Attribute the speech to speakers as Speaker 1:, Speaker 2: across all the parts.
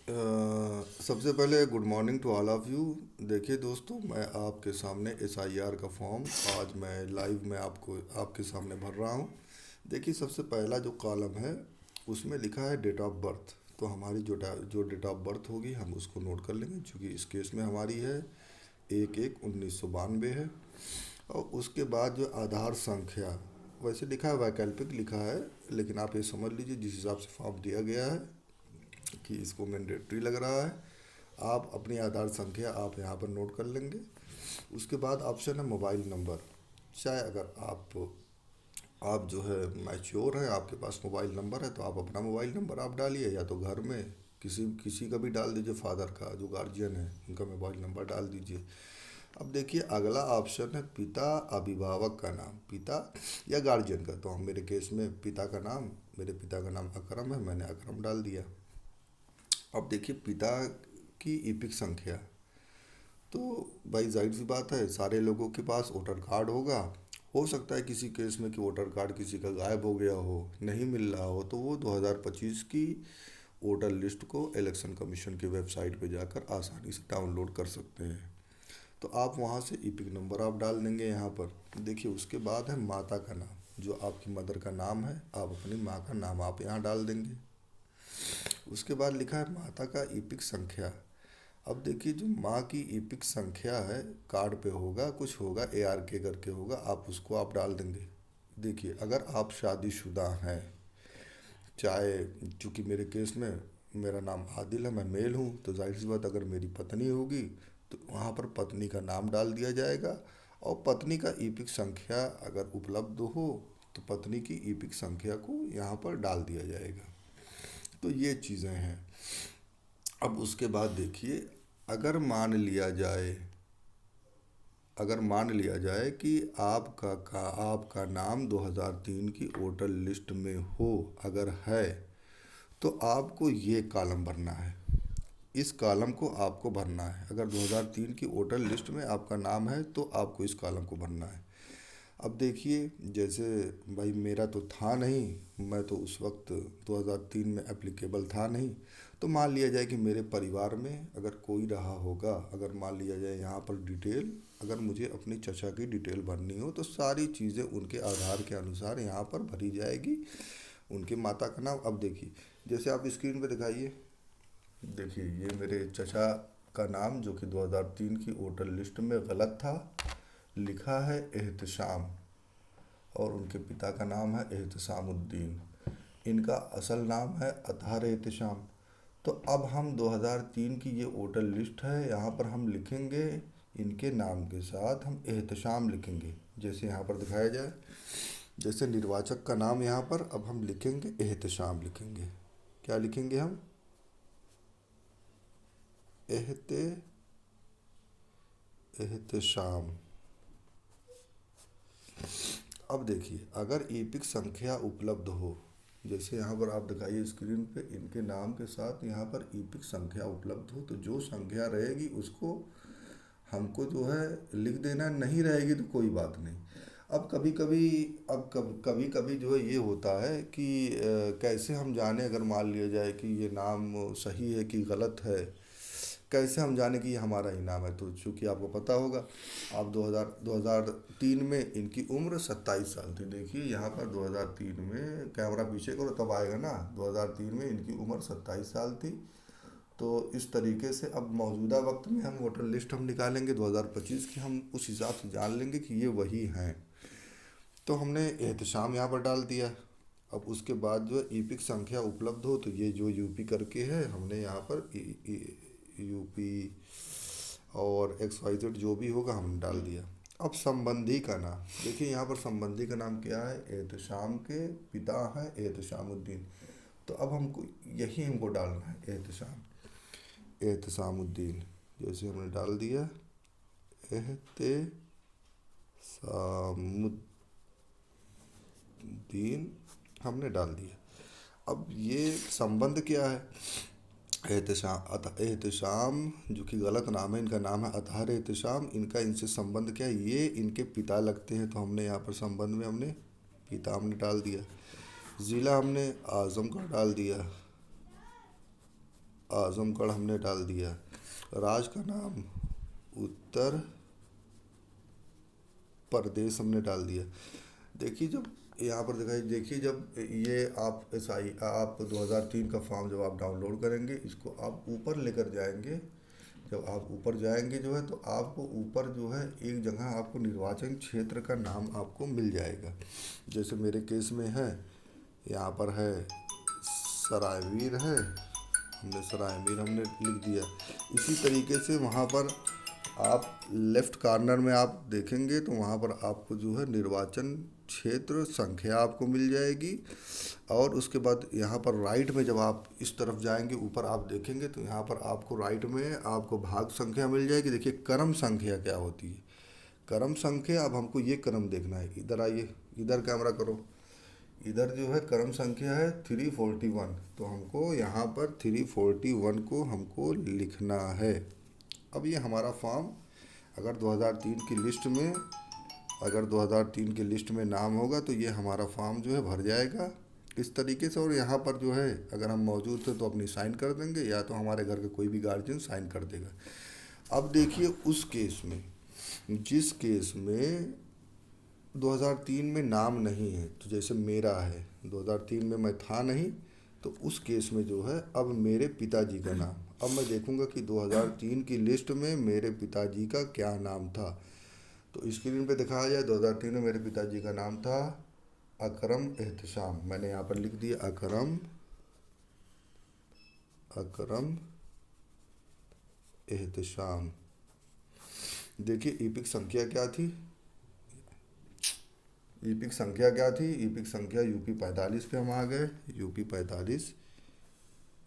Speaker 1: सबसे पहले good morning to all of you. देखिए दोस्तों, मैं आपके सामने एसआईआर का फॉर्म आज मैं लाइव में आपको आपके सामने भर रहा हूँ। देखिए, सबसे पहला जो कॉलम है उसमें लिखा है डेट ऑफ बर्थ। तो हमारी जो डेट ऑफ बर्थ होगी हम उसको नोट कर लेंगे, क्योंकि इस केस में हमारी है 1/1/1992 है। और उसके बाद जो आधार संख्या, वैसे लिखा है वैकल्पिक लिखा है, लेकिन आप ये समझ लीजिए जिस हिसाब से फॉर्म दिया गया है कि इसको मैंडेटरी लग रहा है। आप अपनी आधार संख्या आप यहाँ पर नोट कर लेंगे। उसके बाद ऑप्शन है मोबाइल नंबर। चाहे अगर आप जो है मैच्योर हैं, आपके पास मोबाइल नंबर है, तो आप अपना मोबाइल नंबर आप डालिए, या तो घर में किसी किसी का भी डाल दीजिए, फादर का जो गार्जियन है उनका मोबाइल नंबर डाल दीजिए। अब देखिए, अगला ऑप्शन है पिता अभिभावक का नाम, पिता या गार्जियन का। तो हम मेरे केस में पिता का नाम, मेरे पिता का नाम अकरम है, मैंने अकरम डाल दिया। अब देखिए, पिता की ईपिक संख्या। तो भाई जाहिर सी बात है, सारे लोगों के पास वोटर कार्ड होगा। हो सकता है किसी केस में कि वोटर कार्ड किसी का गायब हो गया हो, नहीं मिल रहा हो, तो वो 2025 की वोटर लिस्ट को इलेक्शन कमीशन की वेबसाइट पे जाकर आसानी से डाउनलोड कर सकते हैं। तो आप वहाँ से ईपिक नंबर आप डाल देंगे यहाँ पर। देखिए, उसके बाद है माता का नाम, जो आपकी मदर का नाम है, आप अपनी माँ का नाम आप यहाँ डाल देंगे। उसके बाद लिखा है माता का ईपिक संख्या। अब देखिए, जो माँ की ईपिक संख्या है कार्ड पे होगा, कुछ होगा ARK करके होगा, आप उसको आप डाल देंगे। देखिए, अगर आप शादीशुदा हैं, चाहे, चूँकि मेरे केस में मेरा नाम आदिल है, मैं मेल हूँ, तो जाहिर सी बात अगर मेरी पत्नी होगी तो वहाँ पर पत्नी का नाम डाल दिया जाएगा। और पत्नी का ईपिक संख्या अगर उपलब्ध हो तो पत्नी की ईपिक संख्या को यहाँ पर डाल दिया जाएगा। तो ये चीज़ें हैं। अब उसके बाद देखिए, अगर मान लिया जाए अगर मान लिया जाए कि आपका नाम 2003 की वोटर लिस्ट में हो, अगर है, तो आपको ये कॉलम भरना है। इस कॉलम को आपको भरना है। अगर 2003 की वोटर लिस्ट में आपका नाम है तो आपको इस कॉलम को भरना है। अब देखिए, जैसे भाई मेरा तो था नहीं, मैं तो उस वक्त 2003 में एप्लीकेबल था नहीं। तो मान लिया जाए कि मेरे परिवार में अगर कोई रहा होगा, अगर मान लिया जाए यहाँ पर डिटेल, अगर मुझे अपनी चचा की डिटेल भरनी हो तो सारी चीज़ें उनके आधार के अनुसार यहाँ पर भरी जाएगी। उनके माता का नाम, अब देखिए, जैसे आप स्क्रीन पे दिखाइए, देखिए ये मेरे चचा का नाम जो कि 2003 की वोटर लिस्ट में गलत था, लिखा है एहतशाम, और उनके पिता का नाम है एहतसामुद्दीन। इनका असल नाम है अतहर एहतशाम। तो अब हम 2003 की ये वोटर लिस्ट है, यहाँ पर हम लिखेंगे इनके नाम के साथ हम एहतशाम लिखेंगे, जैसे यहाँ पर दिखाया जाए। जैसे निर्वाचक का नाम यहाँ पर अब हम लिखेंगे एहतशाम लिखेंगे। क्या लिखेंगे हम? एहत एहतशाम। अब देखिए, अगर ईपिक संख्या उपलब्ध हो, जैसे यहाँ पर आप दिखाइए स्क्रीन पे, इनके नाम के साथ यहाँ पर ईपिक संख्या उपलब्ध हो, तो जो संख्या रहेगी उसको हमको जो है लिख देना, नहीं रहेगी तो कोई बात नहीं। अब कभी कभी अब कभी कभी जो है ये होता है कि कैसे हम जाने, अगर मान लिया जाए कि ये नाम सही है कि गलत है, कैसे हम जाने कि ये हमारा ही नाम है? तो चूंकि आपको पता होगा, आप 2003 में इनकी उम्र 27 साल थी। देखिए यहाँ पर 2003 में, कैमरा पीछे करो तब आएगा ना, 2003 में इनकी उम्र 27 साल थी। तो इस तरीके से अब मौजूदा वक्त में हम वोटर लिस्ट हम निकालेंगे 2025 की, हम उस हिसाब से जान लेंगे कि ये वही हैं। तो हमने एहतशाम यहाँ पर डाल दिया। अब उसके बाद जो है ईपिक संख्या उपलब्ध हो, तो ये जो यूपी करके है हमने यहाँ पर यूपी और XYZ जो भी होगा हमने डाल दिया। अब संबंधी का नाम देखिए, यहाँ पर संबंधी का नाम क्या है? एहतशाम के पिता हैं एहतशामुद्दीन। तो अब हमको यही हमको डालना है, एहतसामुद्दीन। जैसे हमने डाल दिया एहतसामुद्दीन, हमने डाल दिया। अब ये संबंध क्या है? एहतशाम जो कि गलत नाम है, इनका नाम है अतहर एहतशाम, इनका इनसे संबंध क्या है? ये इनके पिता लगते हैं, तो हमने यहाँ पर संबंध में हमने पिता हमने डाल दिया। ज़िला हमने आज़मगढ़ डाल दिया। आजमगढ़ हमने डाल दिया। राज्य का नाम उत्तर प्रदेश हमने डाल दिया। देखिए जब यहाँ पर दिखाई, देखिए जब ये आप SI आप 2003 का फॉर्म जब आप डाउनलोड करेंगे, इसको आप ऊपर लेकर जाएंगे। जब आप ऊपर जाएंगे जो है तो आपको ऊपर जो है एक जगह आपको निर्वाचन क्षेत्र का नाम आपको मिल जाएगा। जैसे मेरे केस में है, यहाँ पर है सरायवीर है, हमने सरायवीर हमने लिख दिया। इसी तरीके से वहाँ पर आप लेफ्ट कॉर्नर में आप देखेंगे तो वहाँ पर आपको जो है निर्वाचन क्षेत्र संख्या आपको मिल जाएगी। और उसके बाद यहाँ पर राइट में जब आप इस तरफ जाएंगे ऊपर आप देखेंगे तो यहाँ पर आपको राइट में आपको भाग संख्या मिल जाएगी। देखिए क्रम संख्या क्या होती है, क्रम संख्या। अब हमको ये क्रम देखना है, इधर आइए, इधर कैमरा करो, इधर जो है क्रम संख्या है 341, तो हमको यहाँ पर 341 को हमको लिखना है। अब ये हमारा फॉर्म अगर 2003 की लिस्ट में, अगर 2003 की लिस्ट में नाम होगा तो ये हमारा फॉर्म जो है भर जाएगा इस तरीके से। और यहाँ पर जो है अगर हम मौजूद थे तो अपनी साइन कर देंगे, या तो हमारे घर का कोई भी गार्जियन साइन कर देगा। अब देखिए उस केस में, जिस केस में 2003 में नाम नहीं है, तो जैसे मेरा है 2003 में मैं था नहीं, तो उस केस में जो है अब मेरे पिताजी का नाम, अब मैं देखूंगा कि 2003 की लिस्ट में मेरे पिताजी का क्या नाम था। तो स्क्रीन पे दिखाया जाए, 2003 में मेरे पिताजी का नाम था अकरम एहतशाम। मैंने यहाँ पर लिख दिया अकरम एहतशाम। देखिए ईपिक संख्या क्या थी, ईपिक संख्या क्या थी, ईपिक संख्या यूपी 45 पे हम आ गए। यूपी 45,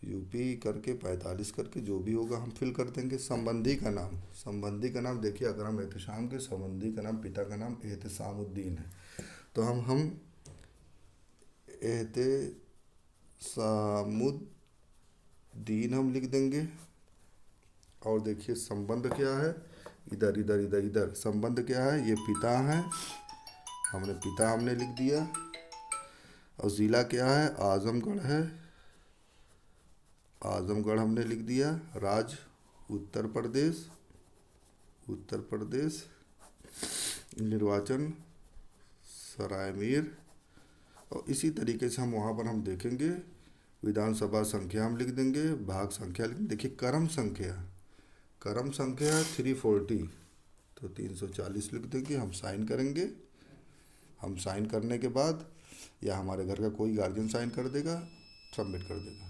Speaker 1: यूपी करके 45 करके जो भी होगा हम फिल कर देंगे। संबंधी का नाम, संबंधी का नाम देखिए अकरम एहतशाम के संबंधी का नाम, पिता का नाम एहतसामुद्दीन है, तो हम एहतसामुद्दीन हम लिख देंगे। और देखिए संबंध क्या है, इधर इधर इधर इधर संबंध क्या है, ये पिता है, हमने पिता हमने लिख दिया। और ज़िला क्या है, आजमगढ़ है, आजमगढ़ हमने लिख दिया। राज्य उत्तर प्रदेश, उत्तर प्रदेश। निर्वाचन सरायमीर। और इसी तरीके से हम वहाँ पर हम देखेंगे विधानसभा संख्या हम लिख देंगे, भाग संख्या लिख देंगे। देखिए क्रम संख्या, क्रम संख्या 340, तो 340 लिख देंगे। हम साइन करेंगे, हम साइन करने के बाद या हमारे घर का कोई गार्जियन साइन कर देगा, सबमिट कर देगा।